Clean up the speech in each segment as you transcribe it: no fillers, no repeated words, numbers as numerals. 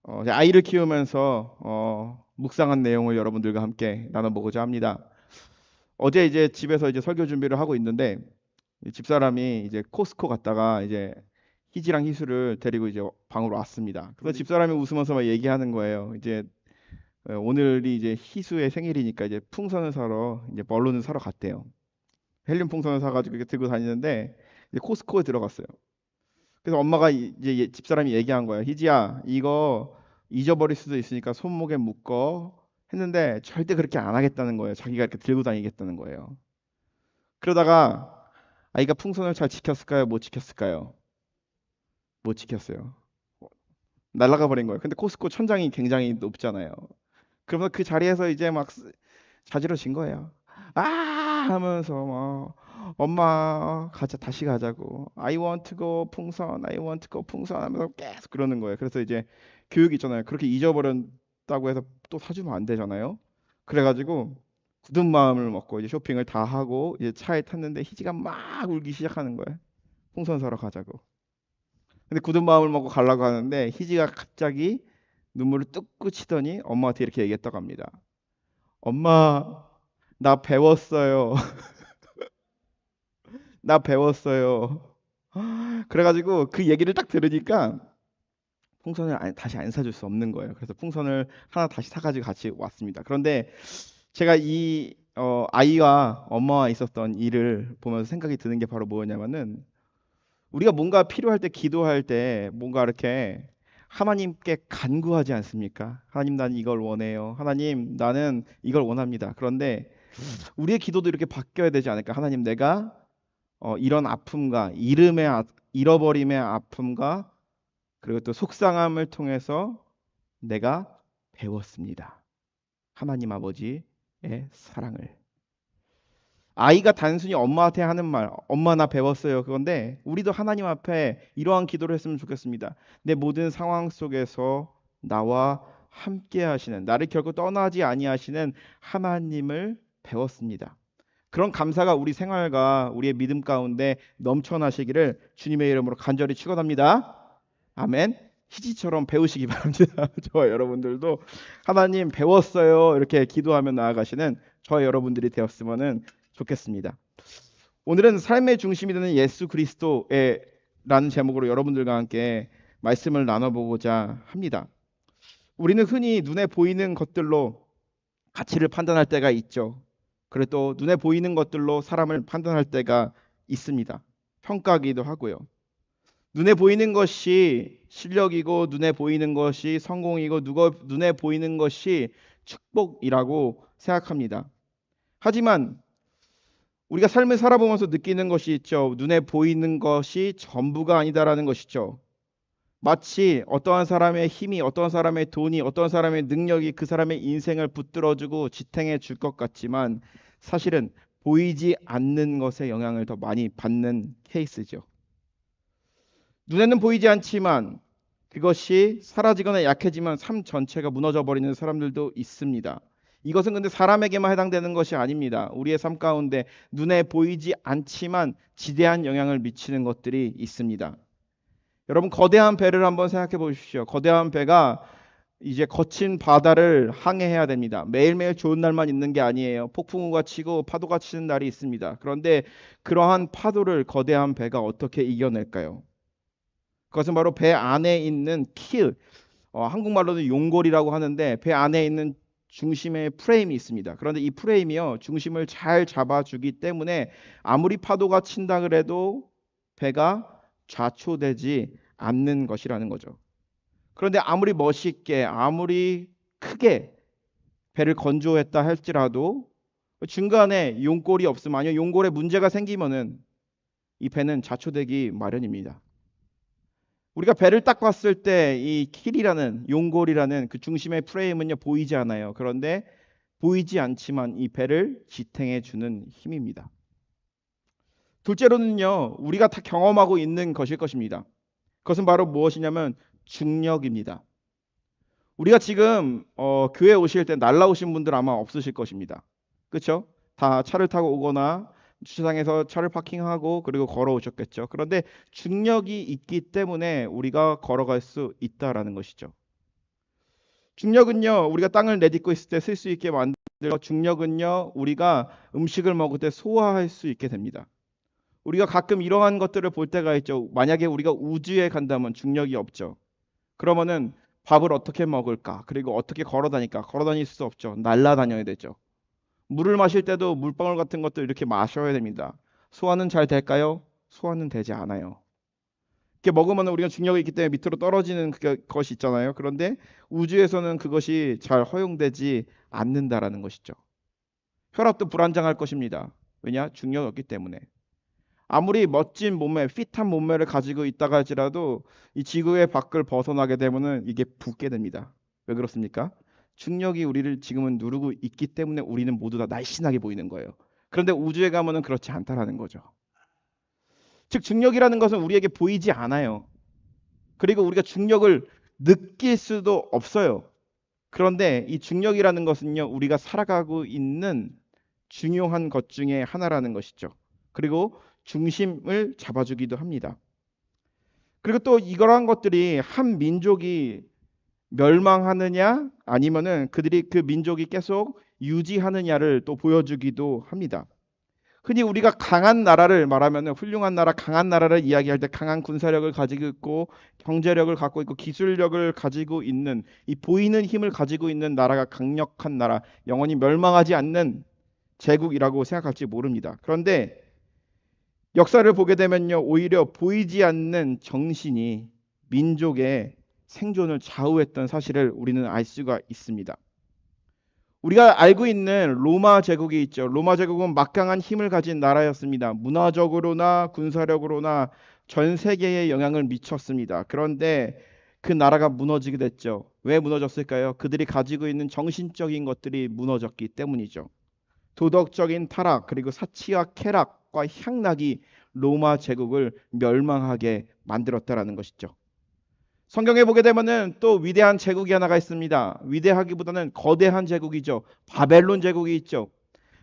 아이를 키우면서 묵상한 내용을 여러분들과 함께 나눠보고자 합니다. 어제 이제 집에서 이제 설교 준비를 하고 있는데 이 집사람이 이제 코스코 갔다가 이제 희지랑 희수를 데리고 이제 방으로 왔습니다. 그래서 집사람이 웃으면서 막 얘기하는 거예요. 이제 오늘이 이제 희수의 생일이니까 이제 풍선을 사러 이제 벌론을 사러 갔대요. 헬륨 풍선을 사가지고 이렇게 들고 다니는데 이제 코스코에 들어갔어요. 그래서 엄마가 이제 집사람이 얘기한 거예요. 희지야, 이거 잊어버릴 수도 있으니까 손목에 묶어 했는데 절대 그렇게 안 하겠다는 거예요. 자기가 이렇게 들고 다니겠다는 거예요. 그러다가 아이가 풍선을 잘 지켰을까요? 못 지켰을까요? 못 지켰어요. 날아가 버린 거예요. 근데 코스코 천장이 굉장히 높잖아요. 그러면서 그 자리에서 이제 막 자지러진 거예요. 아 하면서 막 엄마 가자 다시 가자고 I want to go 풍선 I want to go 풍선 하면서 계속 그러는 거예요. 그래서 이제 교육 있잖아요. 그렇게 잊어버렸다고 해서 또 사주면 안 되잖아요. 그래가지고 굳은 마음을 먹고 이제 쇼핑을 다 하고 이제 차에 탔는데 희지가 막 울기 시작하는 거예요. 풍선 사러 가자고. 근데 굳은 마음을 먹고 가려고 하는데 희지가 갑자기 눈물을 뚝 그치더니 엄마한테 이렇게 얘기했다고 합니다. 엄마, 나 배웠어요. 나 배웠어요. 그래가지고 그 얘기를 딱 들으니까 풍선을 다시 안 사줄 수 없는 거예요. 그래서 풍선을 하나 다시 사가지고 같이 왔습니다. 그런데 제가 이 아이와 엄마와 있었던 일을 보면서 생각이 드는 게 바로 뭐냐면은 우리가 뭔가 필요할 때 기도할 때 뭔가 이렇게 하나님께 간구하지 않습니까? 하나님 나는 이걸 원해요. 하나님 나는 이걸 원합니다. 그런데 우리의 기도도 이렇게 바뀌어야 되지 않을까? 하나님 내가 이런 아픔과 잃어버림의 아픔과 그리고 또 속상함을 통해서 내가 배웠습니다. 하나님 아버지의 사랑을. 아이가 단순히 엄마한테 하는 말, 엄마 나 배웠어요. 그건데 우리도 하나님 앞에 이러한 기도를 했으면 좋겠습니다. 내 모든 상황 속에서 나와 함께 하시는, 나를 결코 떠나지 아니하시는 하나님을 배웠습니다. 그런 감사가 우리 생활과 우리의 믿음 가운데 넘쳐나시기를 주님의 이름으로 간절히 축원합니다. 아멘. 희지처럼 배우시기 바랍니다. 저와 여러분들도 하나님 배웠어요. 이렇게 기도하며 나아가시는 저와 여러분들이 되었으면 좋겠습니다. 오늘은 삶의 중심이 되는 예수 그리스도의 라는 제목으로 여러분들과 함께 말씀을 나눠보고자 합니다. 우리는 흔히 눈에 보이는 것들로 가치를 판단할 때가 있죠. 그리고 또 눈에 보이는 것들로 사람을 판단할 때가 있습니다. 평가하기도 하고요. 눈에 보이는 것이 실력이고 눈에 보이는 것이 성공이고 눈에 보이는 것이 축복이라고 생각합니다. 하지만 우리가 삶을 살아보면서 느끼는 것이 있죠. 눈에 보이는 것이 전부가 아니다라는 것이죠. 마치 어떠한 사람의 힘이, 어떠한 사람의 돈이, 어떠한 사람의 능력이 그 사람의 인생을 붙들어주고 지탱해 줄 것 같지만 사실은 보이지 않는 것에 영향을 더 많이 받는 케이스죠. 눈에는 보이지 않지만 그것이 사라지거나 약해지면 삶 전체가 무너져 버리는 사람들도 있습니다. 이것은 근데 사람에게만 해당되는 것이 아닙니다. 우리의 삶 가운데 눈에 보이지 않지만 지대한 영향을 미치는 것들이 있습니다. 여러분 거대한 배를 한번 생각해 보십시오. 거대한 배가 이제 거친 바다를 항해해야 됩니다. 매일매일 좋은 날만 있는 게 아니에요. 폭풍우가 치고 파도가 치는 날이 있습니다. 그런데 그러한 파도를 거대한 배가 어떻게 이겨낼까요? 그것은 바로 배 안에 있는 킬, 한국말로는 용골이라고 하는데 배 안에 있는 중심의 프레임이 있습니다. 그런데 이 프레임이요, 중심을 잘 잡아주기 때문에 아무리 파도가 친다 그래도 배가 좌초되지 않는 것이라는 거죠. 그런데 아무리 멋있게, 아무리 크게 배를 건조했다 할지라도 중간에 용골이 없으면, 아니면 용골에 문제가 생기면은 이 배는 좌초되기 마련입니다. 우리가 배를 딱 봤을 때 이 킬이라는 용골이라는 그 중심의 프레임은요 보이지 않아요. 그런데 보이지 않지만 이 배를 지탱해 주는 힘입니다. 둘째로는요 우리가 다 경험하고 있는 것일 것입니다. 그것은 바로 무엇이냐면 중력입니다. 우리가 지금 교회 오실 때 날라오신 분들 아마 없으실 것입니다. 그렇죠? 다 차를 타고 오거나 주차장에서 차를 파킹하고 그리고 걸어오셨겠죠. 그런데 중력이 있기 때문에 우리가 걸어갈 수 있다라는 것이죠. 중력은요, 우리가 땅을 내딛고 있을 때 쓸 수 있게 만들고, 중력은요, 우리가 음식을 먹을 때 소화할 수 있게 됩니다. 우리가 가끔 이러한 것들을 볼 때가 있죠. 만약에 우리가 우주에 간다면 중력이 없죠. 그러면은 밥을 어떻게 먹을까? 그리고 어떻게 걸어 다닐까? 걸어 다닐 수 없죠. 날아다녀야 되죠. 물을 마실 때도 물방울 같은 것도 이렇게 마셔야 됩니다. 소화는 잘 될까요? 소화는 되지 않아요. 이렇게 먹으면 우리가 중력이 있기 때문에 밑으로 떨어지는 것이 있잖아요. 그런데 우주에서는 그것이 잘 허용되지 않는다라는 것이죠. 혈압도 불안정할 것입니다. 왜냐? 중력이 없기 때문에. 아무리 멋진 몸매, 핏한 몸매를 가지고 있다가 할지라도 이 지구의 밖을 벗어나게 되면은 이게 붓게 됩니다. 왜 그렇습니까? 중력이 우리를 지금은 누르고 있기 때문에 우리는 모두 다 날씬하게 보이는 거예요. 그런데 우주에 가면은 그렇지 않다라는 거죠. 즉 중력이라는 것은 우리에게 보이지 않아요. 그리고 우리가 중력을 느낄 수도 없어요. 그런데 이 중력이라는 것은요, 우리가 살아가고 있는 중요한 것 중에 하나라는 것이죠. 그리고 중심을 잡아주기도 합니다. 그리고 또 이러한 것들이 한 민족이 멸망하느냐 아니면은 그들이 그 민족이 계속 유지하느냐를 또 보여주기도 합니다. 흔히 우리가 강한 나라를 말하면 훌륭한 나라, 강한 나라를 이야기할 때 강한 군사력을 가지고 있고 경제력을 갖고 있고 기술력을 가지고 있는 이 보이는 힘을 가지고 있는 나라가 강력한 나라, 영원히 멸망하지 않는 제국이라고 생각할지 모릅니다. 그런데 역사를 보게 되면요, 오히려 보이지 않는 정신이 민족의 생존을 좌우했던 사실을 우리는 알 수가 있습니다. 우리가 알고 있는 로마 제국이 있죠. 로마 제국은 막강한 힘을 가진 나라였습니다. 문화적으로나 군사력으로나 전 세계에 영향을 미쳤습니다. 그런데 그 나라가 무너지게 됐죠. 왜 무너졌을까요? 그들이 가지고 있는 정신적인 것들이 무너졌기 때문이죠. 도덕적인 타락 그리고 사치와 쾌락과 향락이 로마 제국을 멸망하게 만들었다라는 것이죠. 성경에 보게 되면은 또 위대한 제국이 하나가 있습니다. 위대하기보다는 거대한 제국이죠. 바벨론 제국이 있죠.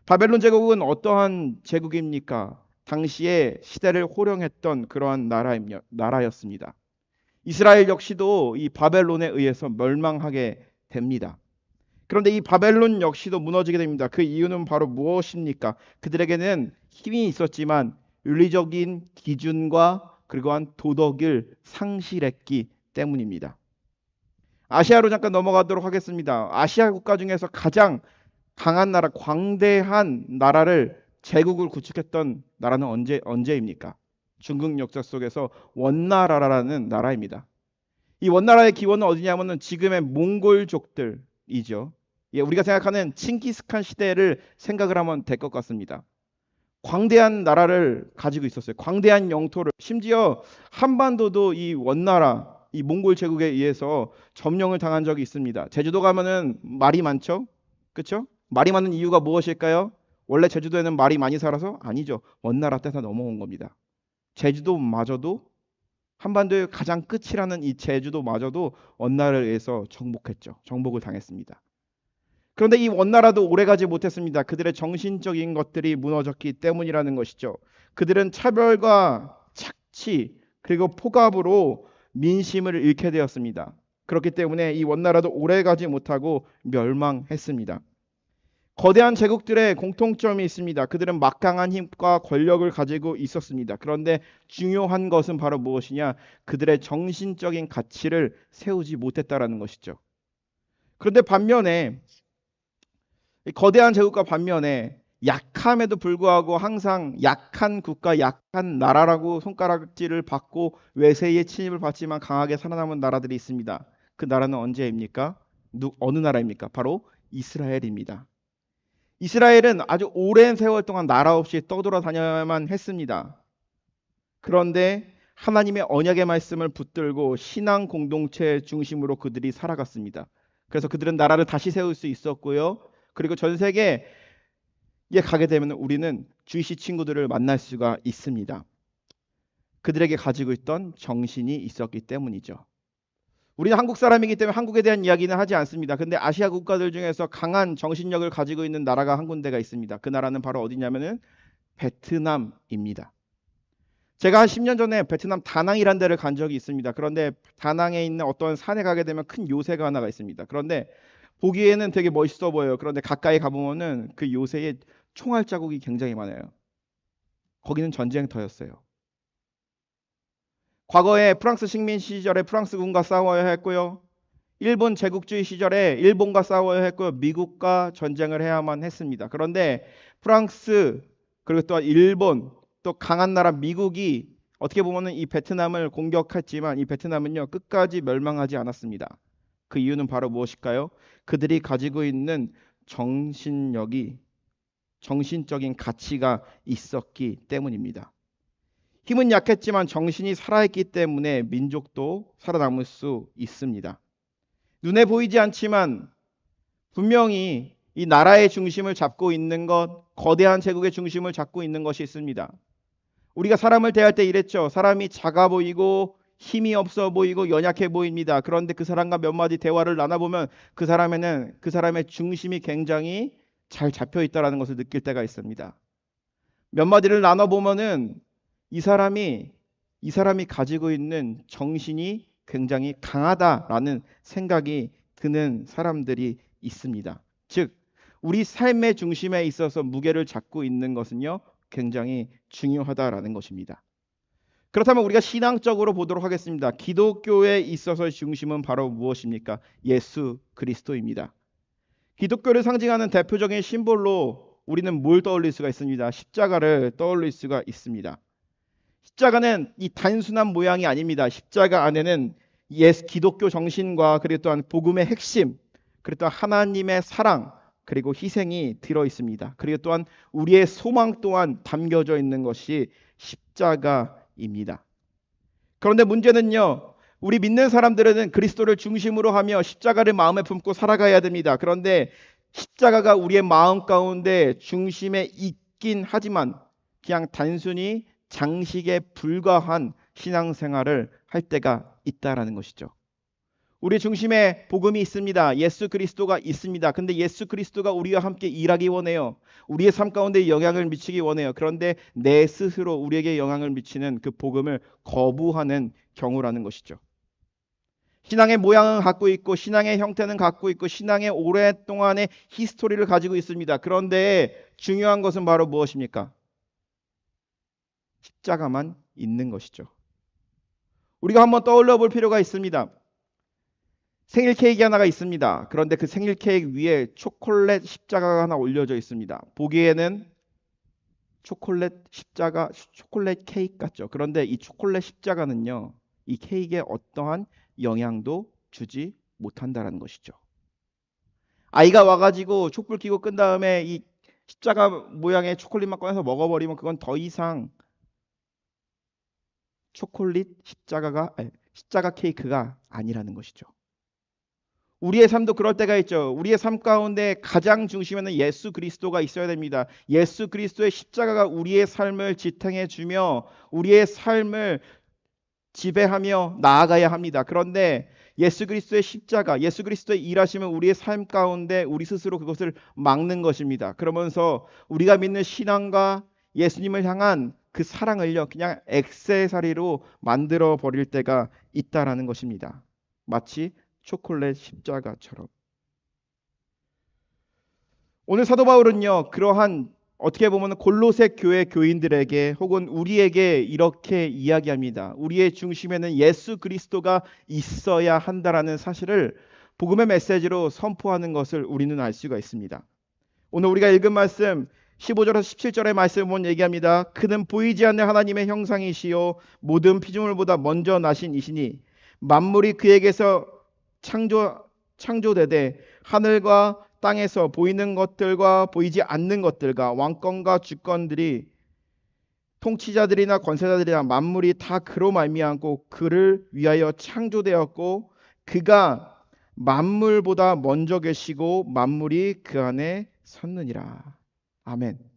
바벨론 제국은 어떠한 제국입니까? 당시에 시대를 호령했던 그러한 나라였습니다. 이스라엘 역시도 이 바벨론에 의해서 멸망하게 됩니다. 그런데 이 바벨론 역시도 무너지게 됩니다. 그 이유는 바로 무엇입니까? 그들에게는 힘이 있었지만 윤리적인 기준과 그리고한 도덕을 상실했기 때문입니다. 아시아로 잠깐 넘어가도록 하겠습니다. 아시아 국가 중에서 가장 강한 나라, 광대한 나라를 제국을 구축했던 나라는 언제입니까? 중국 역사 속에서 원나라라는 나라입니다. 이 원나라의 기원은 어디냐면은 지금의 몽골족들이죠. 예, 우리가 생각하는 칭기스칸 시대를 생각을 하면 될 것 같습니다. 광대한 나라를 가지고 있었어요. 광대한 영토를 심지어 한반도도 이 원나라, 이 몽골 제국에 의해서 점령을 당한 적이 있습니다. 제주도 가면은 말이 많죠? 그렇죠? 말이 많은 이유가 무엇일까요? 원래 제주도에는 말이 많이 살아서? 아니죠. 원나라 때서 넘어온 겁니다. 제주도마저도 한반도의 가장 끝이라는 이 제주도마저도 원나라에 의해서 정복을 당했습니다. 그런데 이 원나라도 오래가지 못했습니다. 그들의 정신적인 것들이 무너졌기 때문이라는 것이죠. 그들은 차별과 착취 그리고 폭압으로 민심을 잃게 되었습니다. 그렇기 때문에 이 원나라도 오래가지 못하고 멸망했습니다. 거대한 제국들의 공통점이 있습니다. 그들은 막강한 힘과 권력을 가지고 있었습니다. 그런데 중요한 것은 바로 무엇이냐? 그들의 정신적인 가치를 세우지 못했다라는 것이죠. 그런데 반면에 거대한 제국과 반면에 약함에도 불구하고 항상 약한 국가, 약한 나라라고 손가락질을 받고 외세의 침입을 받지만 강하게 살아남은 나라들이 있습니다. 그 나라는 언제입니까? 어느 나라입니까? 바로 이스라엘입니다. 이스라엘은 아주 오랜 세월 동안 나라 없이 떠돌아다녀야만 했습니다. 그런데 하나님의 언약의 말씀을 붙들고 신앙 공동체 중심으로 그들이 살아갔습니다. 그래서 그들은 나라를 다시 세울 수 있었고요. 그리고 전 세계에 가게 되면 우리는 주이시 친구들을 만날 수가 있습니다. 그들에게 가지고 있던 정신이 있었기 때문이죠. 우리는 한국 사람이기 때문에 한국에 대한 이야기는 하지 않습니다. 근데 아시아 국가들 중에서 강한 정신력을 가지고 있는 나라가 한 군데가 있습니다. 그 나라는 바로 어디냐면은 베트남입니다. 제가 한 10년 전에 베트남 다낭이라는 데를 간 적이 있습니다. 그런데 다낭에 있는 어떤 산에 가게 되면 큰 요새가 하나가 있습니다. 그런데 보기에는 되게 멋있어 보여요. 그런데 가까이 가보면은 그 요새에 총알 자국이 굉장히 많아요. 거기는 전쟁터였어요. 과거에 프랑스 식민 시절에 프랑스군과 싸워야 했고요. 일본 제국주의 시절에 일본과 싸워야 했고요. 미국과 전쟁을 해야만 했습니다. 그런데 프랑스 그리고 또 일본 또 강한 나라 미국이 어떻게 보면은 이 베트남을 공격했지만 이 베트남은요 끝까지 멸망하지 않았습니다. 그 이유는 바로 무엇일까요? 그들이 가지고 있는 정신력이 정신적인 가치가 있었기 때문입니다. 힘은 약했지만 정신이 살아있기 때문에 민족도 살아남을 수 있습니다. 눈에 보이지 않지만 분명히 이 나라의 중심을 잡고 있는 것, 거대한 제국의 중심을 잡고 있는 것이 있습니다. 우리가 사람을 대할 때 이랬죠. 사람이 작아 보이고 힘이 없어 보이고 연약해 보입니다. 그런데 그 사람과 몇 마디 대화를 나눠보면 그 사람에는 그 사람의 중심이 굉장히 잘 잡혀 있다는 것을 느낄 때가 있습니다. 몇 마디를 나눠보면은 이 사람이 가지고 있는 정신이 굉장히 강하다라는 생각이 드는 사람들이 있습니다. 즉, 우리 삶의 중심에 있어서 무게를 잡고 있는 것은요, 굉장히 중요하다라는 것입니다. 그렇다면 우리가 신앙적으로 보도록 하겠습니다. 기독교에 있어서의 중심은 바로 무엇입니까? 예수 그리스도입니다. 기독교를 상징하는 대표적인 심볼로 우리는 뭘 떠올릴 수가 있습니다. 십자가를 떠올릴 수가 있습니다. 십자가는 이 단순한 모양이 아닙니다. 십자가 안에는 기독교 정신과 그리고 또한 복음의 핵심, 그리고 또 하나님의 사랑, 그리고 희생이 들어 있습니다. 그리고 또한 우리의 소망 또한 담겨져 있는 것이 십자가입니다. 그런데 문제는요, 우리 믿는 사람들은 그리스도를 중심으로 하며 십자가를 마음에 품고 살아가야 됩니다. 그런데 십자가가 우리의 마음 가운데 중심에 있긴 하지만 그냥 단순히 장식에 불과한 신앙생활을 할 때가 있다라는 것이죠. 우리 중심에 복음이 있습니다. 예수 그리스도가 있습니다. 근데 예수 그리스도가 우리와 함께 일하기 원해요. 우리의 삶 가운데 영향을 미치기 원해요. 그런데 내 스스로 우리에게 영향을 미치는 그 복음을 거부하는 경우라는 것이죠. 신앙의 모양은 갖고 있고 신앙의 형태는 갖고 있고 신앙의 오랫동안의 히스토리를 가지고 있습니다. 그런데 중요한 것은 바로 무엇입니까? 십자가만 있는 것이죠. 우리가 한번 떠올려 볼 필요가 있습니다. 생일 케이크 하나가 있습니다. 그런데 그 생일 케이크 위에 초콜릿 십자가가 하나 올려져 있습니다. 보기에는 초콜릿 십자가, 초콜릿 케이크 같죠. 그런데 이 초콜릿 십자가는요, 이 케이크에 어떠한 영향도 주지 못한다는 것이죠. 아이가 와가지고 촛불 켜고 끈 다음에 이 십자가 모양의 초콜릿만 꺼내서 먹어버리면 그건 더 이상 초콜릿 십자가 케이크가 아니라는 것이죠. 우리의 삶도 그럴 때가 있죠. 우리의 삶 가운데 가장 중심에는 예수 그리스도가 있어야 됩니다. 예수 그리스도의 십자가가 우리의 삶을 지탱해 주며 우리의 삶을 지배하며 나아가야 합니다. 그런데 예수 그리스도의 십자가, 예수 그리스도의 일하심은 우리의 삶 가운데 우리 스스로 그것을 막는 것입니다. 그러면서 우리가 믿는 신앙과 예수님을 향한 그 사랑을요, 그냥 액세서리로 만들어 버릴 때가 있다라는 것입니다. 마치 초콜릿 십자가처럼. 오늘 사도 바울은요, 그러한 어떻게 보면 골로새 교회 교인들에게 혹은 우리에게 이렇게 이야기합니다. 우리의 중심에는 예수 그리스도가 있어야 한다라는 사실을 복음의 메시지로 선포하는 것을 우리는 알 수가 있습니다. 오늘 우리가 읽은 말씀 15절에서 17절의 말씀을 보면 얘기합니다. 그는 보이지 않는 하나님의 형상이시요 모든 피조물보다 먼저 나신 이시니 만물이 그에게서 창조되되 하늘과 땅에서 보이는 것들과 보이지 않는 것들과 왕권과 주권들이 통치자들이나 권세자들이나 만물이 다 그로 말미암고 그를 위하여 창조되었고 그가 만물보다 먼저 계시고 만물이 그 안에 섰느니라. 아멘.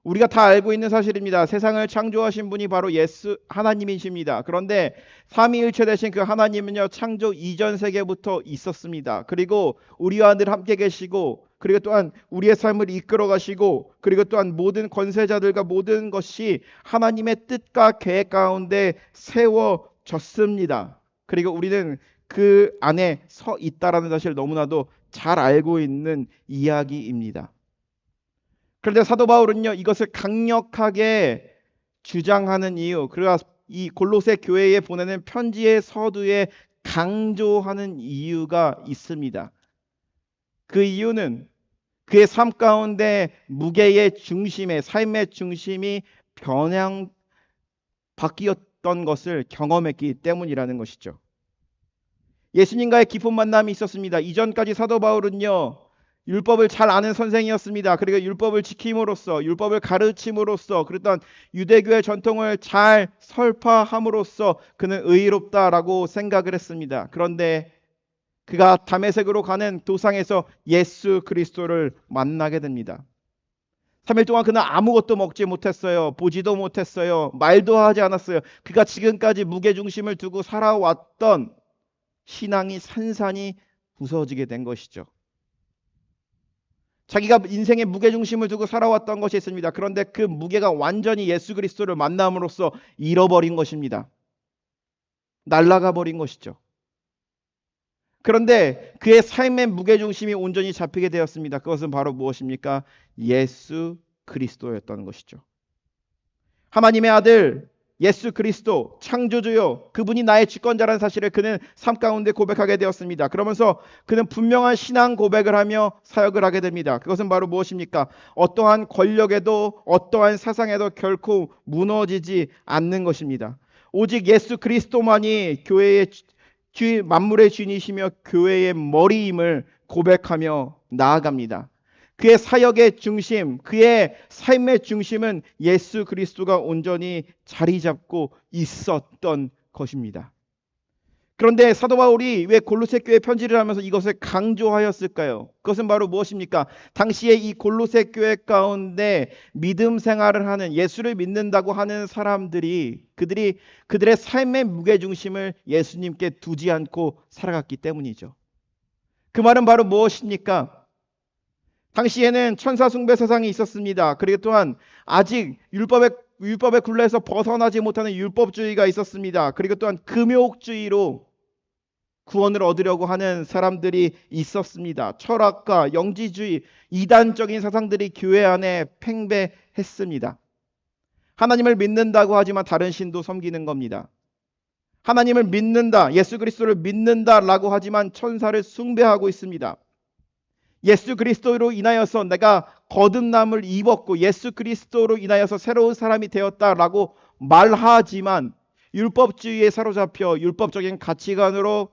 우리가 다 알고 있는 사실입니다. 세상을 창조하신 분이 바로 예수 하나님이십니다. 그런데 삼위일체 되신 그 하나님은요, 창조 이전 세계부터 있었습니다. 그리고 우리와 늘 함께 계시고 그리고 또한 우리의 삶을 이끌어 가시고, 그리고 또한 모든 권세자들과 모든 것이 하나님의 뜻과 계획 가운데 세워졌습니다. 그리고 우리는 그 안에 서 있다라는 사실을 너무나도 잘 알고 있는 이야기입니다. 그런데 사도 바울은요, 이것을 강력하게 주장하는 이유, 그가 이 골로새 교회에 보내는 편지의 서두에 강조하는 이유가 있습니다. 그 이유는 그의 삶 가운데 무게의 중심에, 삶의 중심이 변형 바뀌었던 것을 경험했기 때문이라는 것이죠. 예수님과의 깊은 만남이 있었습니다. 이전까지 사도 바울은요, 율법을 잘 아는 선생이었습니다. 그리고 율법을 지킴으로써, 율법을 가르침으로써, 그랬던 유대교의 전통을 잘 설파함으로써 그는 의롭다라고 생각을 했습니다. 그런데 그가 다메섹으로 가는 도상에서 예수 그리스도를 만나게 됩니다. 3일 동안 그는 아무것도 먹지 못했어요. 보지도 못했어요. 말도 하지 않았어요. 그가 지금까지 무게중심을 두고 살아왔던 신앙이 산산이 부서지게 된 것이죠. 자기가 인생의 무게중심을 두고 살아왔던 것이 있습니다. 그런데 그 무게가 완전히 예수 그리스도를 만남으로써 잃어버린 것입니다. 날아가 버린 것이죠. 그런데 그의 삶의 무게중심이 온전히 잡히게 되었습니다. 그것은 바로 무엇입니까? 예수 그리스도였던 것이죠. 하나님의 아들 예수 그리스도 창조주요, 그분이 나의 주권자라는 사실을 그는 삶 가운데 고백하게 되었습니다. 그러면서 그는 분명한 신앙 고백을 하며 사역을 하게 됩니다. 그것은 바로 무엇입니까? 어떠한 권력에도 어떠한 사상에도 결코 무너지지 않는 것입니다. 오직 예수 그리스도만이 교회의 만물의 주인이시며 교회의 머리임을 고백하며 나아갑니다. 그의 사역의 중심, 그의 삶의 중심은 예수 그리스도가 온전히 자리 잡고 있었던 것입니다. 그런데 사도 바울이 왜 골로새 교회 편지를 하면서 이것을 강조하였을까요? 그것은 바로 무엇입니까? 당시에 이 골로새 교회 가운데 믿음 생활을 하는, 예수를 믿는다고 하는 사람들이 그들의 삶의 무게중심을 예수님께 두지 않고 살아갔기 때문이죠. 그 말은 바로 무엇입니까? 당시에는 천사 숭배 세상이 있었습니다. 그리고 또한 아직 율법의 굴레에서 벗어나지 못하는 율법주의가 있었습니다. 그리고 또한 금욕주의로 구원을 얻으려고 하는 사람들이 있었습니다. 철학과 영지주의, 이단적인 사상들이 교회 안에 팽배했습니다. 하나님을 믿는다고 하지만 다른 신도 섬기는 겁니다. 하나님을 믿는다, 예수 그리스도를 믿는다라고 하지만 천사를 숭배하고 있습니다. 예수 그리스도로 인하여서 내가 거듭남을 입었고 예수 그리스도로 인하여서 새로운 사람이 되었다라고 말하지만 율법주의에 사로잡혀 율법적인 가치관으로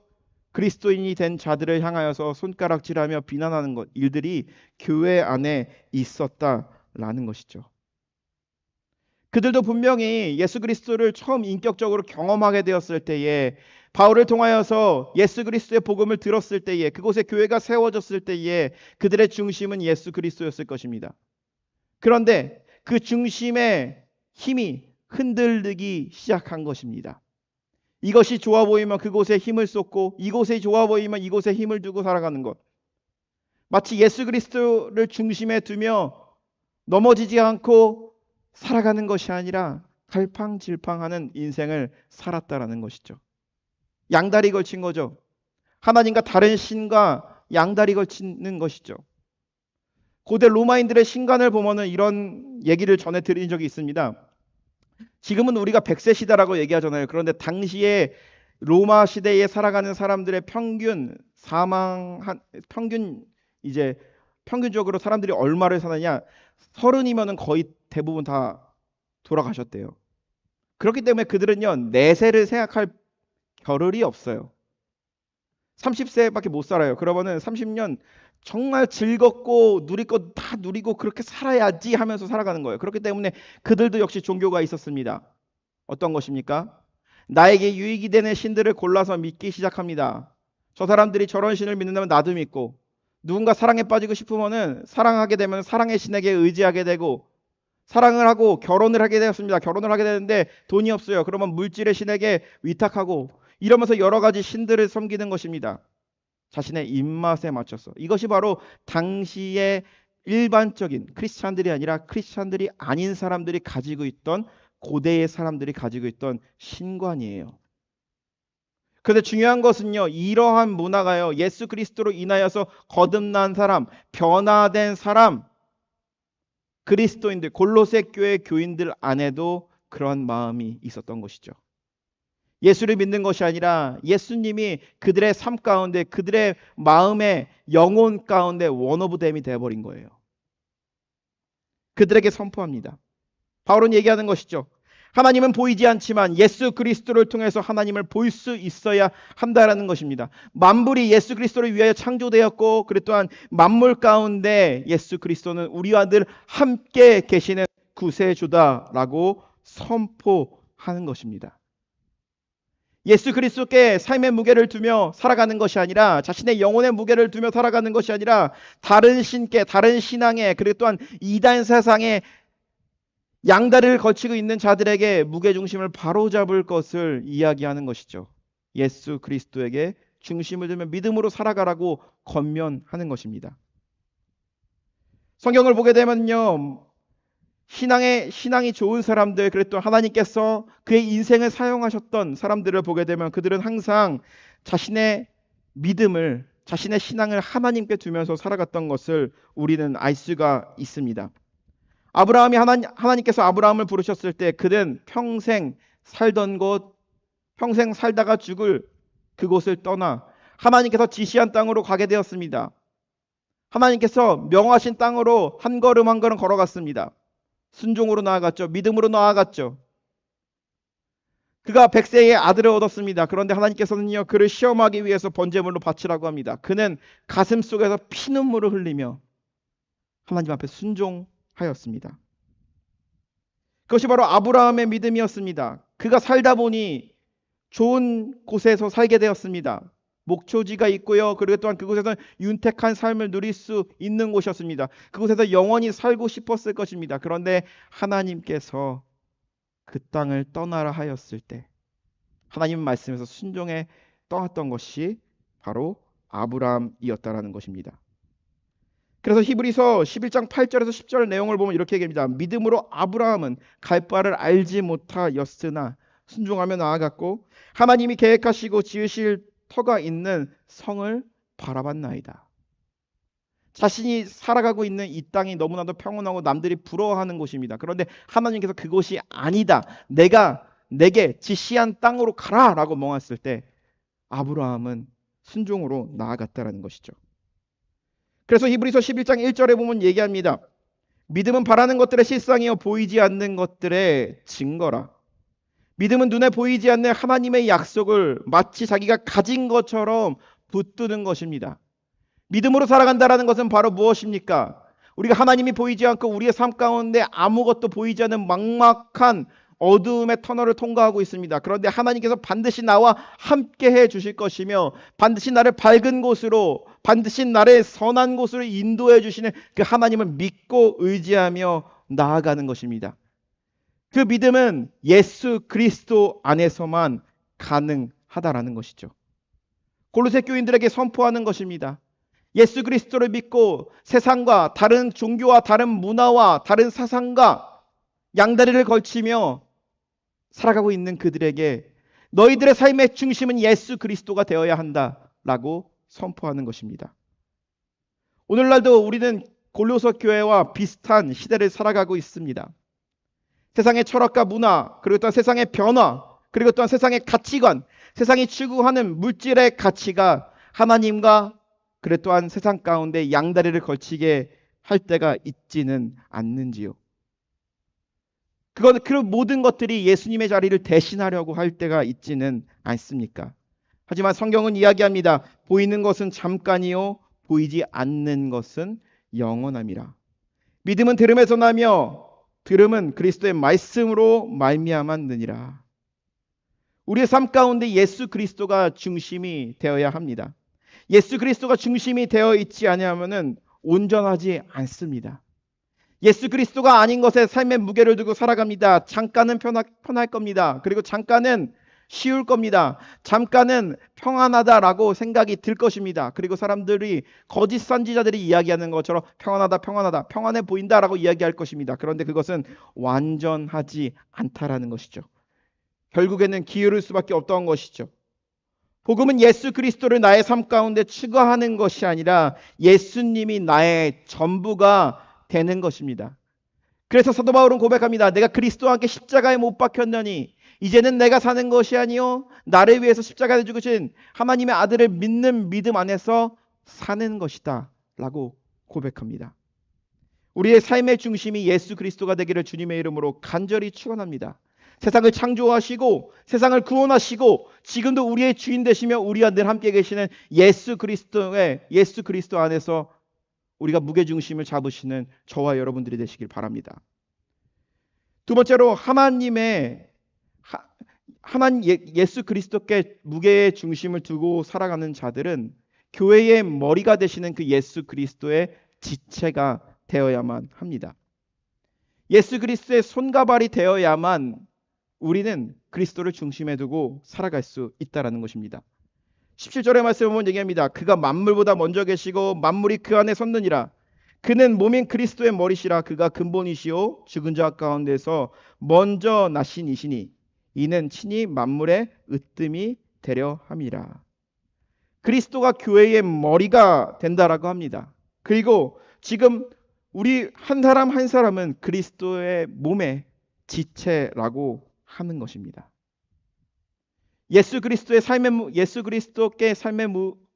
그리스도인이 된 자들을 향하여서 손가락질하며 비난하는 일들이 교회 안에 있었다라는 것이죠. 그들도 분명히 예수 그리스도를 처음 인격적으로 경험하게 되었을 때에, 바울을 통하여서 예수 그리스도의 복음을 들었을 때에, 그곳에 교회가 세워졌을 때에 그들의 중심은 예수 그리스도였을 것입니다. 그런데 그 중심의 힘이 흔들리기 시작한 것입니다. 이것이 좋아 보이면 그곳에 힘을 쏟고, 이곳이 좋아 보이면 이곳에 힘을 두고 살아가는 것. 마치 예수 그리스도를 중심에 두며 넘어지지 않고 살아가는 것이 아니라 갈팡질팡하는 인생을 살았다라는 것이죠. 양다리 걸친 거죠. 하나님과 다른 신과 양다리 걸치는 것이죠. 고대 로마인들의 신간을 보면은 이런 얘기를 전해 드린 적이 있습니다. 지금은 우리가 100세 시대라고 얘기하잖아요. 그런데 당시에 로마 시대에 살아가는 사람들의 평균적으로 사람들이 얼마를 사느냐? 30이면은 거의 대부분 다 돌아가셨대요. 그렇기 때문에 그들은요, 내세를 생각할 겨를이 없어요. 30세밖에 못 살아요. 그러면은 30년 정말 즐겁고 누릴 것 다 누리고 그렇게 살아야지 하면서 살아가는 거예요. 그렇기 때문에 그들도 역시 종교가 있었습니다. 어떤 것입니까? 나에게 유익이 되는 신들을 골라서 믿기 시작합니다. 저 사람들이 저런 신을 믿는다면 나도 믿고, 누군가 사랑에 빠지고 싶으면은 사랑하게 되면 사랑의 신에게 의지하게 되고, 사랑을 하고 결혼을 하게 되었습니다. 결혼을 하게 되는데 돈이 없어요. 그러면 물질의 신에게 위탁하고, 이러면서 여러 가지 신들을 섬기는 것입니다. 자신의 입맛에 맞춰서. 이것이 바로 당시의 일반적인 크리스찬들이 아니라 크리스찬들이 아닌 사람들이 가지고 있던, 고대의 사람들이 가지고 있던 신관이에요. 그런데 중요한 것은요, 이러한 문화가요, 예수 그리스도로 인하여서 거듭난 사람, 변화된 사람, 그리스도인들, 골로새 교회 교인들 안에도 그런 마음이 있었던 것이죠. 예수를 믿는 것이 아니라 예수님이 그들의 삶 가운데, 그들의 마음의 영혼 가운데 원오브댐이 되어버린 거예요. 그들에게 선포합니다. 바울은 얘기하는 것이죠. 하나님은 보이지 않지만 예수 그리스도를 통해서 하나님을 볼 수 있어야 한다라는 것입니다. 만물이 예수 그리스도를 위하여 창조되었고, 그리고 또한 만물 가운데 예수 그리스도는 우리와 늘 함께 계시는 구세주다라고 선포하는 것입니다. 예수 그리스도께 삶의 무게를 두며 살아가는 것이 아니라, 자신의 영혼의 무게를 두며 살아가는 것이 아니라, 다른 신께, 다른 신앙에, 그리고 또한 이단 세상에 양다리를 걸치고 있는 자들에게 무게중심을 바로잡을 것을 이야기하는 것이죠. 예수 그리스도에게 중심을 두며 믿음으로 살아가라고 권면하는 것입니다. 성경을 보게 되면요, 신앙이 좋은 사람들, 그랬던 하나님께서 그의 인생을 사용하셨던 사람들을 보게 되면 그들은 항상 자신의 믿음을, 자신의 신앙을 하나님께 두면서 살아갔던 것을 우리는 알 수가 있습니다. 아브라함이 하나님께서 아브라함을 부르셨을 때 그는 평생 살던 곳, 평생 살다가 죽을 그곳을 떠나 하나님께서 지시한 땅으로 가게 되었습니다. 하나님께서 명하신 땅으로 한 걸음 한 걸음 걸어갔습니다. 순종으로 나아갔죠. 믿음으로 나아갔죠. 그가 100세의 아들을 얻었습니다. 그런데 하나님께서는요, 그를 시험하기 위해서 번제물로 바치라고 합니다. 그는 가슴 속에서 피눈물을 흘리며 하나님 앞에 순종하였습니다. 그것이 바로 아브라함의 믿음이었습니다. 그가 살다 보니 좋은 곳에서 살게 되었습니다. 목초지가 있고요. 그리고 또한 그곳에서 윤택한 삶을 누릴 수 있는 곳이었습니다. 그곳에서 영원히 살고 싶었을 것입니다. 그런데 하나님께서 그 땅을 떠나라 하였을 때 하나님 말씀에서 순종해 떠났던 것이 바로 아브라함이었다라는 것입니다. 그래서 히브리서 11장 8절에서 10절 내용을 보면 이렇게 얘기합니다. 믿음으로 아브라함은 갈 바를 알지 못하였으나 순종하며 나아갔고 하나님이 계획하시고 지으실 터가 있는 성을 바라봤나이다. 자신이 살아가고 있는 이 땅이 너무나도 평온하고 남들이 부러워하는 곳입니다. 그런데 하나님께서 그곳이 아니다, 내게 지시한 땅으로 가라라고 명했을 때 아브라함은 순종으로 나아갔다라는 것이죠. 그래서 히브리서 11장 1절에 보면 얘기합니다. 믿음은 바라는 것들의 실상이요 보이지 않는 것들의 증거라. 믿음은 눈에 보이지 않는 하나님의 약속을 마치 자기가 가진 것처럼 붙드는 것입니다. 믿음으로 살아간다는 것은 바로 무엇입니까? 우리가 하나님이 보이지 않고 우리의 삶 가운데 아무것도 보이지 않는 막막한 어두움의 터널을 통과하고 있습니다. 그런데 하나님께서 반드시 나와 함께 해 주실 것이며 반드시 나를 밝은 곳으로, 반드시 나를 선한 곳으로 인도해 주시는 그 하나님을 믿고 의지하며 나아가는 것입니다. 그 믿음은 예수 그리스도 안에서만 가능하다라는 것이죠. 골로새 교인들에게 선포하는 것입니다. 예수 그리스도를 믿고 세상과 다른 종교와 다른 문화와 다른 사상과 양다리를 걸치며 살아가고 있는 그들에게 너희들의 삶의 중심은 예수 그리스도가 되어야 한다라고 선포하는 것입니다. 오늘날도 우리는 골로새 교회와 비슷한 시대를 살아가고 있습니다. 세상의 철학과 문화, 그리고 또 세상의 변화, 그리고 또한 세상의 가치관, 세상이 추구하는 물질의 가치가 하나님과 그리고 또한 세상 가운데 양다리를 걸치게 할 때가 있지는 않는지요. 그 모든 것들이 예수님의 자리를 대신하려고 할 때가 있지는 않습니까? 하지만 성경은 이야기합니다. 보이는 것은 잠깐이요 보이지 않는 것은 영원함이라. 믿음은 들음에서 나며 들음은 그리스도의 말씀으로 말미암았느니라. 우리의 삶 가운데 예수 그리스도가 중심이 되어야 합니다. 예수 그리스도가 중심이 되어 있지 않으면은 온전하지 않습니다. 예수 그리스도가 아닌 것에 삶의 무게를 두고 살아갑니다. 잠깐은 편할 겁니다. 그리고 잠깐은 쉬울 겁니다. 잠깐은 평안하다라고 생각이 들 것입니다. 그리고 사람들이 거짓 선지자들이 이야기하는 것처럼 평안하다, 평안하다, 평안해 보인다라고 이야기할 것입니다. 그런데 그것은 완전하지 않다라는 것이죠. 결국에는 기울을 수밖에 없던 것이죠. 복음은 예수 그리스도를 나의 삶 가운데 추구하는 것이 아니라 예수님이 나의 전부가 되는 것입니다. 그래서 사도 바울은 고백합니다. 내가 그리스도와 함께 십자가에 못 박혔느니 이제는 내가 사는 것이 아니요 나를 위해서 십자가에 죽으신 하나님의 아들을 믿는 믿음 안에서 사는 것이다 라고 고백합니다. 우리의 삶의 중심이 예수 그리스도가 되기를 주님의 이름으로 간절히 축원합니다. 세상을 창조하시고 세상을 구원하시고 지금도 우리의 주인 되시며 우리와 늘 함께 계시는 예수 그리스도 안에서 우리가 무게중심을 잡으시는 저와 여러분들이 되시길 바랍니다. 두 번째로 예수 그리스도께 무게의 중심을 두고 살아가는 자들은 교회의 머리가 되시는 그 예수 그리스도의 지체가 되어야만 합니다. 예수 그리스도의 손과 발이 되어야만 우리는 그리스도를 중심에 두고 살아갈 수 있다는 것입니다. 17절의 말씀을 보면 얘기합니다. 그가 만물보다 먼저 계시고 만물이 그 안에 섰느니라. 그는 몸인 그리스도의 머리시라. 그가 근본이시오 죽은 자 가운데서 먼저 나신 이시니 이는 친히 만물의 으뜸이 되려 함이라. 그리스도가 교회의 머리가 된다라고 합니다. 그리고 지금 우리 한 사람 한 사람은 그리스도의 몸의 지체라고 하는 것입니다. 예수 그리스도께 삶의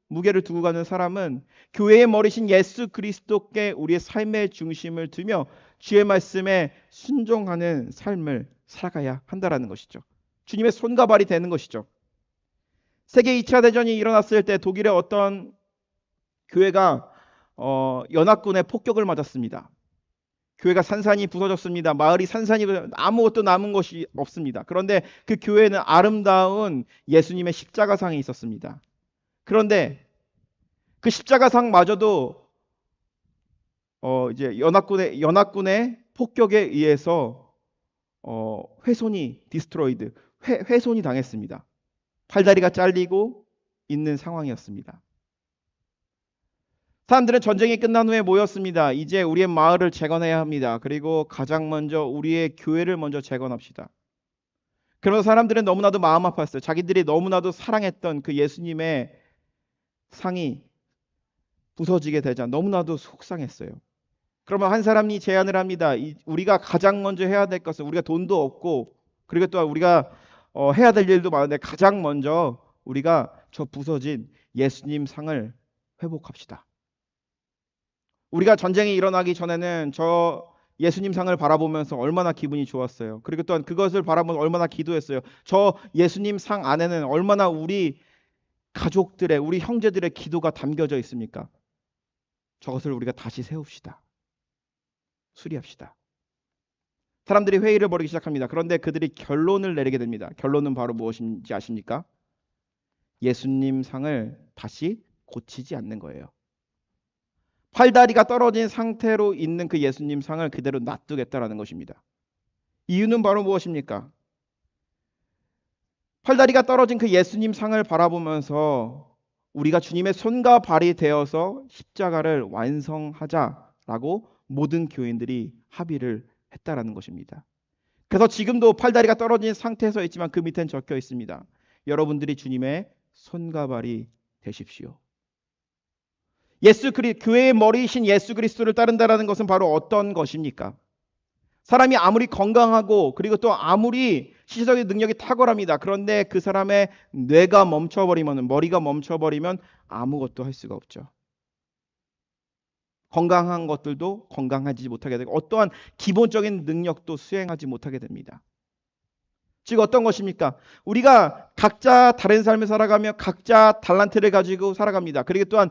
무게를 두고 가는 사람은 교회의 머리신 예수 그리스도께 우리의 삶의 중심을 두며 주의 말씀에 순종하는 삶을 살아가야 한다라는 것이죠. 주님의 손과 발이 되는 것이죠. 세계 2차 대전이 일어났을 때 독일의 어떤 교회가 연합군의 폭격을 맞았습니다. 교회가 산산이 부서졌습니다. 마을이 산산이 아무것도 남은 것이 없습니다. 그런데 그 교회에는 아름다운 예수님의 십자가상이 있었습니다. 그런데 그 십자가상마저도 이제 연합군의 폭격에 의해서 훼손이 훼손이 당했습니다. 팔다리가 잘리고 있는 상황이었습니다. 사람들은 전쟁이 끝난 후에 모였습니다. 이제 우리의 마을을 재건해야 합니다. 그리고 가장 먼저 우리의 교회를 먼저 재건합시다. 그러면서 사람들은 너무나도 마음 아팠어요. 자기들이 너무나도 사랑했던 그 예수님의 상이 부서지게 되자 너무나도 속상했어요. 그러면 한 사람이 제안을 합니다. 우리가 가장 먼저 해야 될 것은 우리가 돈도 없고 그리고 또 우리가 해야 될 일도 많은데 가장 먼저 우리가 저 부서진 예수님 상을 회복합시다. 우리가 전쟁이 일어나기 전에는 저 예수님 상을 바라보면서 얼마나 기분이 좋았어요. 그리고 또한 그것을 바라보면서 얼마나 기도했어요. 저 예수님 상 안에는 얼마나 우리 가족들의, 우리 형제들의 기도가 담겨져 있습니까? 저것을 우리가 다시 세웁시다. 수리합시다. 사람들이 회의를 벌이기 시작합니다. 그런데 그들이 결론을 내리게 됩니다. 결론은 바로 무엇인지 아십니까? 예수님 상을 다시 고치지 않는 거예요. 팔다리가 떨어진 상태로 있는 그 예수님 상을 그대로 놔두겠다라는 것입니다. 이유는 바로 무엇입니까? 팔다리가 떨어진 그 예수님 상을 바라보면서 우리가 주님의 손과 발이 되어서 십자가를 완성하자라고 모든 교인들이 합의를 했다라는 것입니다. 그래서 지금도 팔다리가 떨어진 상태에서 있지만 그 밑엔 적혀 있습니다. 여러분들이 주님의 손과 발이 되십시오. 교회의 머리이신 예수 그리스도를 따른다라는 것은 바로 어떤 것입니까? 사람이 아무리 건강하고 그리고 또 아무리 시적인 능력이 탁월합니다. 그런데 그 사람의 뇌가 멈춰버리면, 머리가 멈춰버리면 아무것도 할 수가 없죠. 건강한 것들도 건강하지 못하게 되고 어떠한 기본적인 능력도 수행하지 못하게 됩니다. 즉 어떤 것입니까? 우리가 각자 다른 삶을 살아가며 각자 달란트를 가지고 살아갑니다. 그리고 또한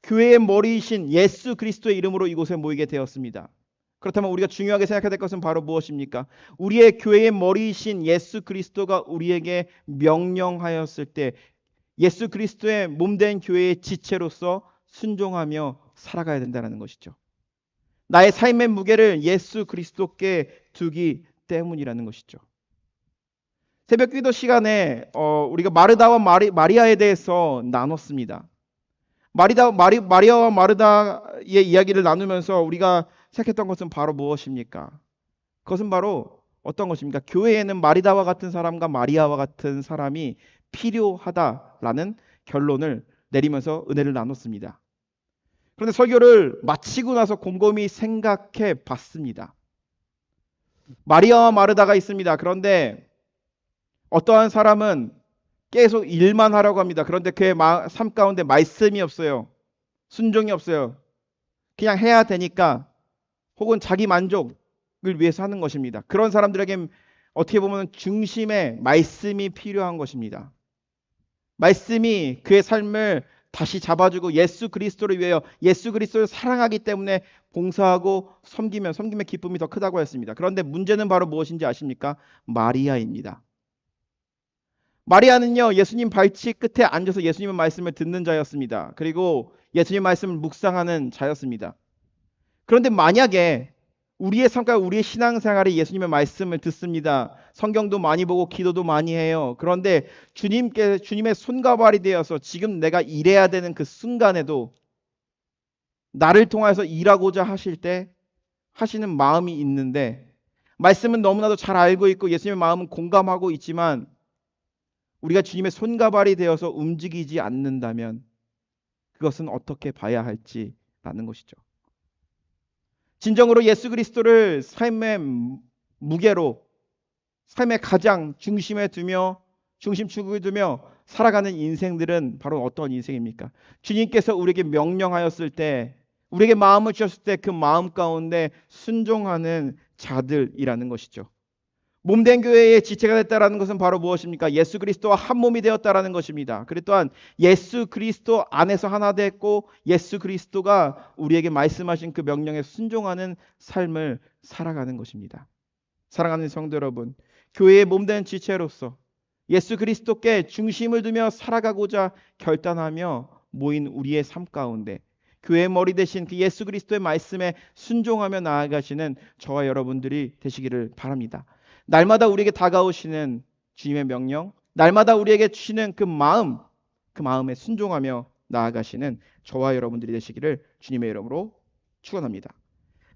교회의 머리이신 예수 그리스도의 이름으로 이곳에 모이게 되었습니다. 그렇다면 우리가 중요하게 생각해야 될 것은 바로 무엇입니까? 우리의 교회의 머리이신 예수 그리스도가 우리에게 명령하였을 때 예수 그리스도의 몸된 교회의 지체로서 순종하며 살아가야 된다는 것이죠. 나의 삶의 무게를 예수 그리스도께 두기 때문이라는 것이죠. 새벽 기도 시간에 우리가 마르다와 마리아에 대해서 나눴습니다. 마리아와 마르다의 이야기를 나누면서 우리가 생각했던 것은 바로 무엇입니까? 그것은 바로 어떤 것입니까? 교회에는 마리다와 같은 사람과 마리아와 같은 사람이 필요하다라는 결론을 내리면서 은혜를 나눴습니다. 그런데 설교를 마치고 나서 곰곰이 생각해 봤습니다. 마리아와 마르다가 있습니다. 그런데 어떠한 사람은 계속 일만 하려고 합니다. 그런데 그의 삶 가운데 말씀이 없어요. 순종이 없어요. 그냥 해야 되니까 혹은 자기 만족을 위해서 하는 것입니다. 그런 사람들에게 어떻게 보면 중심에 말씀이 필요한 것입니다. 말씀이 그의 삶을 다시 잡아주고 예수 그리스도를 위하여 예수 그리스도를 사랑하기 때문에 봉사하고 섬기면 섬김의 기쁨이 더 크다고 했습니다. 그런데 문제는 바로 무엇인지 아십니까? 마리아입니다. 마리아는요, 예수님 발치 끝에 앉아서 예수님의 말씀을 듣는 자였습니다. 그리고 예수님 말씀을 묵상하는 자였습니다. 그런데 만약에 우리의 삶과 우리의 신앙생활에 예수님의 말씀을 듣습니다. 성경도 많이 보고 기도도 많이 해요. 그런데 주님의 손과 발이 되어서 지금 내가 일해야 되는 그 순간에도 나를 통해서 일하고자 하실 때 하시는 마음이 있는데 말씀은 너무나도 잘 알고 있고 예수님의 마음은 공감하고 있지만 우리가 주님의 손과 발이 되어서 움직이지 않는다면 그것은 어떻게 봐야 할지라는 것이죠. 진정으로 예수 그리스도를 삶의 무게로 삶의 가장 중심에 두며 중심축을 두며 살아가는 인생들은 바로 어떤 인생입니까? 주님께서 우리에게 명령하였을 때 우리에게 마음을 주셨을 때 그 마음 가운데 순종하는 자들이라는 것이죠. 몸된 교회의 지체가 됐다라는 것은 바로 무엇입니까? 예수 그리스도와 한 몸이 되었다라는 것입니다. 그리고 또한 예수 그리스도 안에서 하나 됐고 예수 그리스도가 우리에게 말씀하신 그 명령에 순종하는 삶을 살아가는 것입니다. 사랑하는 성도 여러분, 교회의 몸된 지체로서 예수 그리스도께 중심을 두며 살아가고자 결단하며 모인 우리의 삶 가운데 교회의 머리 대신 그 예수 그리스도의 말씀에 순종하며 나아가시는 저와 여러분들이 되시기를 바랍니다. 날마다 우리에게 다가오시는 주님의 명령, 날마다 우리에게 주시는 그 마음에 순종하며 나아가시는 저와 여러분들이 되시기를 주님의 이름으로 축원합니다.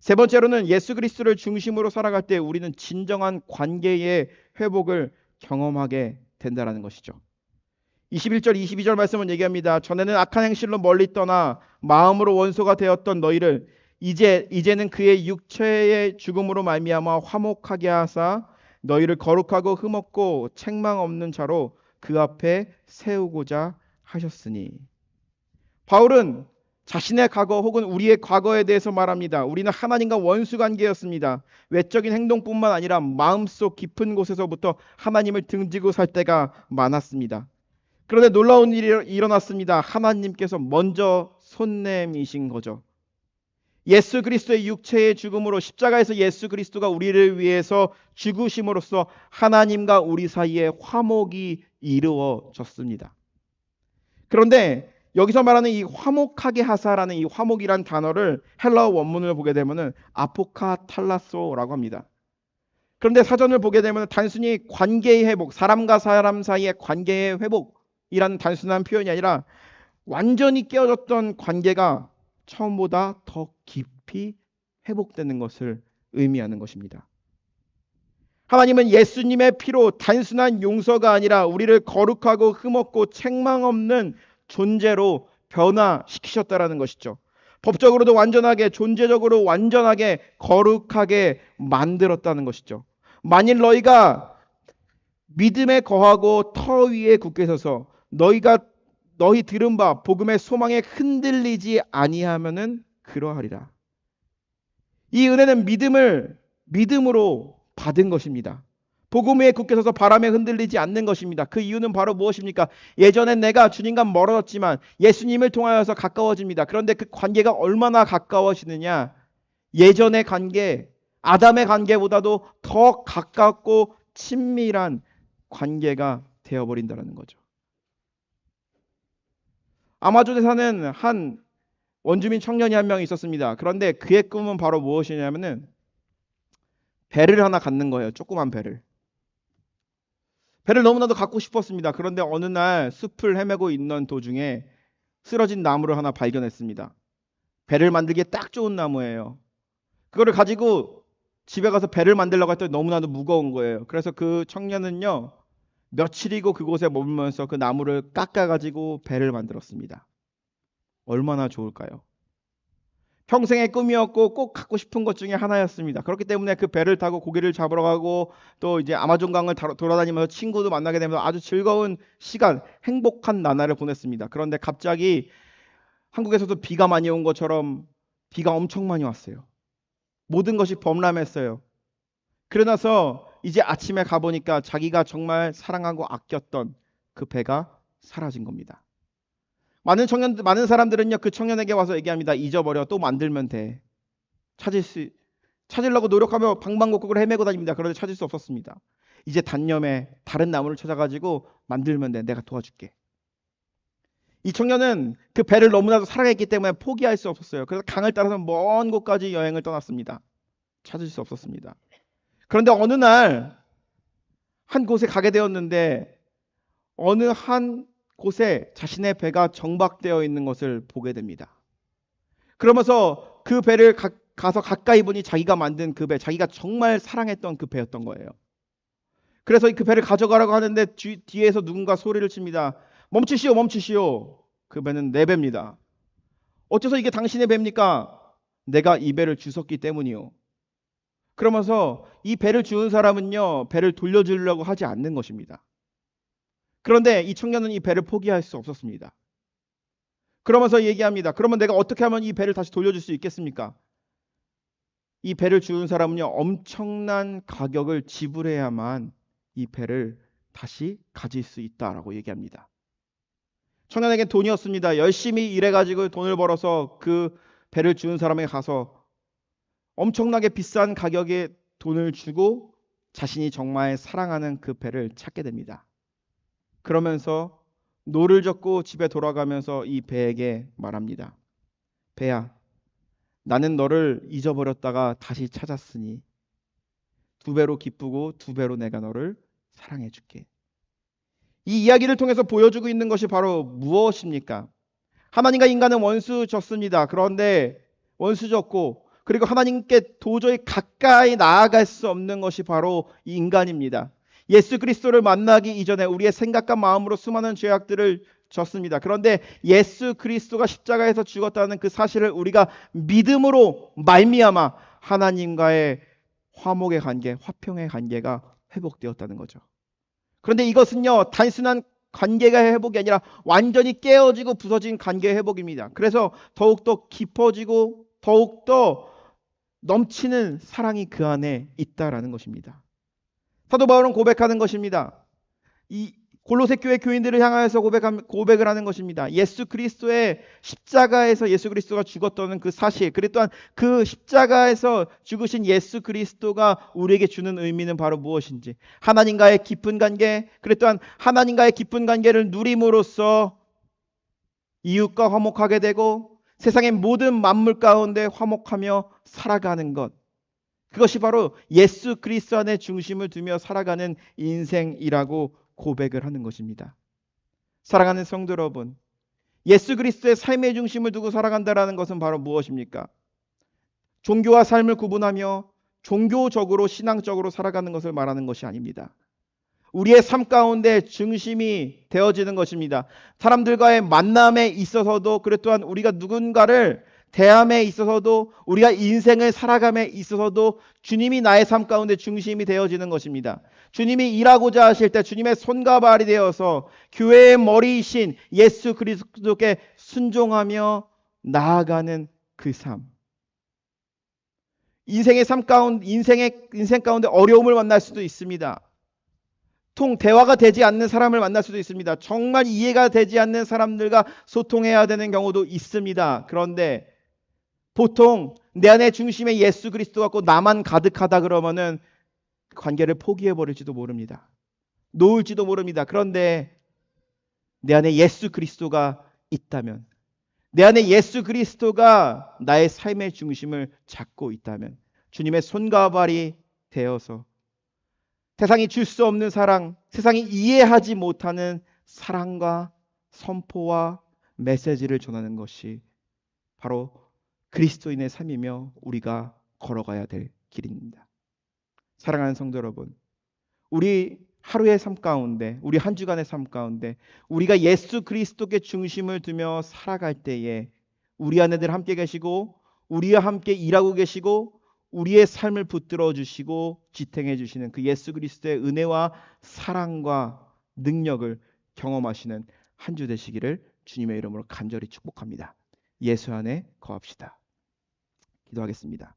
세 번째로는 예수 그리스도를 중심으로 살아갈 때 우리는 진정한 관계의 회복을 경험하게 된다는 것이죠. 21절, 22절 말씀은 얘기합니다. 전에는 악한 행실로 멀리 떠나 마음으로 원수가 되었던 너희를 이제는 그의 육체의 죽음으로 말미암아 화목하게 하사 너희를 거룩하고 흠없고 책망 없는 자로 그 앞에 세우고자 하셨으니. 바울은 자신의 과거 혹은 우리의 과거에 대해서 말합니다. 우리는 하나님과 원수 관계였습니다. 외적인 행동뿐만 아니라 마음속 깊은 곳에서부터 하나님을 등지고 살 때가 많았습니다. 그런데 놀라운 일이 일어났습니다. 하나님께서 먼저 손님이신 거죠. 예수 그리스도의 육체의 죽음으로 십자가에서 예수 그리스도가 우리를 위해서 죽으심으로써 하나님과 우리 사이에 화목이 이루어졌습니다. 그런데 여기서 말하는 이 화목하게 하사라는 이 화목이란 단어를 헬라어 원문을 보게 되면은 아포카탈라소라고 합니다. 그런데 사전을 보게 되면 단순히 관계의 회복, 사람과 사람 사이의 관계의 회복이라는 단순한 표현이 아니라 완전히 깨어졌던 관계가 처음보다 더 깊이 회복되는 것을 의미하는 것입니다. 하나님은 예수님의 피로 단순한 용서가 아니라 우리를 거룩하고 흠없고 책망 없는 존재로 변화시키셨다라는 것이죠. 법적으로도 완전하게, 존재적으로 완전하게, 거룩하게 만들었다는 것이죠. 만일 너희가 믿음에 거하고 터 위에 굳게 서서 너희 들은 바 복음의 소망에 흔들리지 아니하면은 그러하리라. 이 은혜는 믿음으로 받은 것입니다. 복음에 굳게 서서 바람에 흔들리지 않는 것입니다. 그 이유는 바로 무엇입니까? 예전엔 내가 주님과 멀어졌지만 예수님을 통하여서 가까워집니다. 그런데 그 관계가 얼마나 가까워지느냐? 예전의 관계, 아담의 관계보다도 더 가깝고 친밀한 관계가 되어버린다는 거죠. 아마존에 사는 한 원주민 청년이 한 명 있었습니다. 그런데 그의 꿈은 바로 무엇이냐면은 배를 하나 갖는 거예요. 조그만 배를. 배를 너무나도 갖고 싶었습니다. 그런데 어느 날 숲을 헤매고 있는 도중에 쓰러진 나무를 하나 발견했습니다. 배를 만들기에 딱 좋은 나무예요. 그거를 가지고 집에 가서 배를 만들려고 했더니 너무나도 무거운 거예요. 그래서 그 청년은요, 며칠이고 그곳에 머물면서 그 나무를 깎아가지고 배를 만들었습니다. 얼마나 좋을까요? 평생의 꿈이었고 꼭 갖고 싶은 것 중에 하나였습니다. 그렇기 때문에 그 배를 타고 고기를 잡으러 가고 또 이제 아마존강을 돌아다니면서 친구도 만나게 되면서 아주 즐거운 시간, 행복한 나날을 보냈습니다. 그런데 갑자기 한국에서도 비가 많이 온 것처럼 비가 엄청 많이 왔어요. 모든 것이 범람했어요. 그러나서 이제 아침에 가보니까 자기가 정말 사랑하고 아꼈던 그 배가 사라진 겁니다. 많은 사람들은요, 그 청년에게 와서 얘기합니다. 잊어버려. 또 만들면 돼. 찾으려고 노력하며 방방곡곡을 헤매고 다닙니다. 그런데 찾을 수 없었습니다. 이제 단념에 다른 나무를 찾아가지고 만들면 돼. 내가 도와줄게. 이 청년은 그 배를 너무나도 사랑했기 때문에 포기할 수 없었어요. 그래서 강을 따라서 먼 곳까지 여행을 떠났습니다. 찾을 수 없었습니다. 그런데 어느 날 한 곳에 가게 되었는데 어느 한 곳에 자신의 배가 정박되어 있는 것을 보게 됩니다. 그러면서 그 배를 가서 가까이 보니 자기가 만든 그 배, 자기가 정말 사랑했던 그 배였던 거예요. 그래서 그 배를 가져가라고 하는데 뒤에서 누군가 소리를 칩니다. 멈추시오, 멈추시오. 그 배는 내 배입니다. 어째서 이게 당신의 배입니까? 내가 이 배를 주웠기 때문이요. 그러면서 이 배를 주운 사람은요, 배를 돌려주려고 하지 않는 것입니다. 그런데 이 청년은 이 배를 포기할 수 없었습니다. 그러면서 얘기합니다. 그러면 내가 어떻게 하면 이 배를 다시 돌려줄 수 있겠습니까? 이 배를 주운 사람은요, 엄청난 가격을 지불해야만 이 배를 다시 가질 수 있다라고 얘기합니다. 청년에게 돈이 없습니다. 열심히 일해가지고 돈을 벌어서 그 배를 주운 사람에게 가서 엄청나게 비싼 가격의 돈을 주고 자신이 정말 사랑하는 그 배를 찾게 됩니다. 그러면서 노를 젓고 집에 돌아가면서 이 배에게 말합니다. 배야, 나는 너를 잊어버렸다가 다시 찾았으니 2배로 기쁘고 2배로 내가 너를 사랑해 줄게. 이 이야기를 통해서 보여주고 있는 것이 바로 무엇입니까? 하나님과 인간은 원수졌습니다. 그런데 원수졌고 그리고 하나님께 도저히 가까이 나아갈 수 없는 것이 바로 이 인간입니다. 예수 그리스도를 만나기 이전에 우리의 생각과 마음으로 수많은 죄악들을 졌습니다. 그런데 예수 그리스도가 십자가에서 죽었다는 그 사실을 우리가 믿음으로 말미암아 하나님과의 화목의 관계, 화평의 관계가 회복되었다는 거죠. 그런데 이것은요, 단순한 관계가 회복이 아니라 완전히 깨어지고 부서진 관계 회복입니다. 그래서 더욱더 깊어지고 더욱더 넘치는 사랑이 그 안에 있다라는 것입니다. 사도 바울은 고백하는 것입니다. 이 골로새 교회 교인들을 향하여서 고백을 하는 것입니다. 예수 그리스도의 십자가에서 예수 그리스도가 죽었다는 그 사실, 그리고 또한 그 십자가에서 죽으신 예수 그리스도가 우리에게 주는 의미는 바로 무엇인지, 하나님과의 깊은 관계, 그리고 또한 하나님과의 깊은 관계를 누림으로써 이웃과 화목하게 되고 세상의 모든 만물 가운데 화목하며 살아가는 것, 그것이 바로 예수 그리스도 안에 중심을 두며 살아가는 인생이라고 고백을 하는 것입니다. 사랑하는 성도 여러분, 예수 그리스도의 삶의 중심을 두고 살아간다는 것은 바로 무엇입니까? 종교와 삶을 구분하며 종교적으로 신앙적으로 살아가는 것을 말하는 것이 아닙니다. 우리의 삶 가운데 중심이 되어지는 것입니다. 사람들과의 만남에 있어서도, 그리고 또한 우리가 누군가를 대함에 있어서도, 우리가 인생을 살아감에 있어서도 주님이 나의 삶 가운데 중심이 되어지는 것입니다. 주님이 일하고자 하실 때 주님의 손과 발이 되어서 교회의 머리이신 예수 그리스도께 순종하며 나아가는 그 삶. 인생 가운데 어려움을 만날 수도 있습니다. 대화가 되지 않는 사람을 만날 수도 있습니다. 정말 이해가 되지 않는 사람들과 소통해야 되는 경우도 있습니다. 그런데 보통 내 안에 중심에 예수 그리스도 같고 나만 가득하다 그러면은 관계를 포기해 버릴지도 모릅니다. 놓을지도 모릅니다. 그런데 내 안에 예수 그리스도가 있다면, 내 안에 예수 그리스도가 나의 삶의 중심을 잡고 있다면, 주님의 손과 발이 되어서 세상이 줄 수 없는 사랑, 세상이 이해하지 못하는 사랑과 선포와 메시지를 전하는 것이 바로 그리스도인의 삶이며 우리가 걸어가야 될 길입니다. 사랑하는 성도 여러분, 우리 하루의 삶 가운데, 우리 한 주간의 삶 가운데 우리가 예수 그리스도께 중심을 두며 살아갈 때에 우리 안에 늘 함께 계시고 우리와 함께 일하고 계시고 우리의 삶을 붙들어 주시고 지탱해 주시는 그 예수 그리스도의 은혜와 사랑과 능력을 경험하시는 한 주 되시기를 주님의 이름으로 간절히 축복합니다. 예수 안에 거합시다. 기도하겠습니다.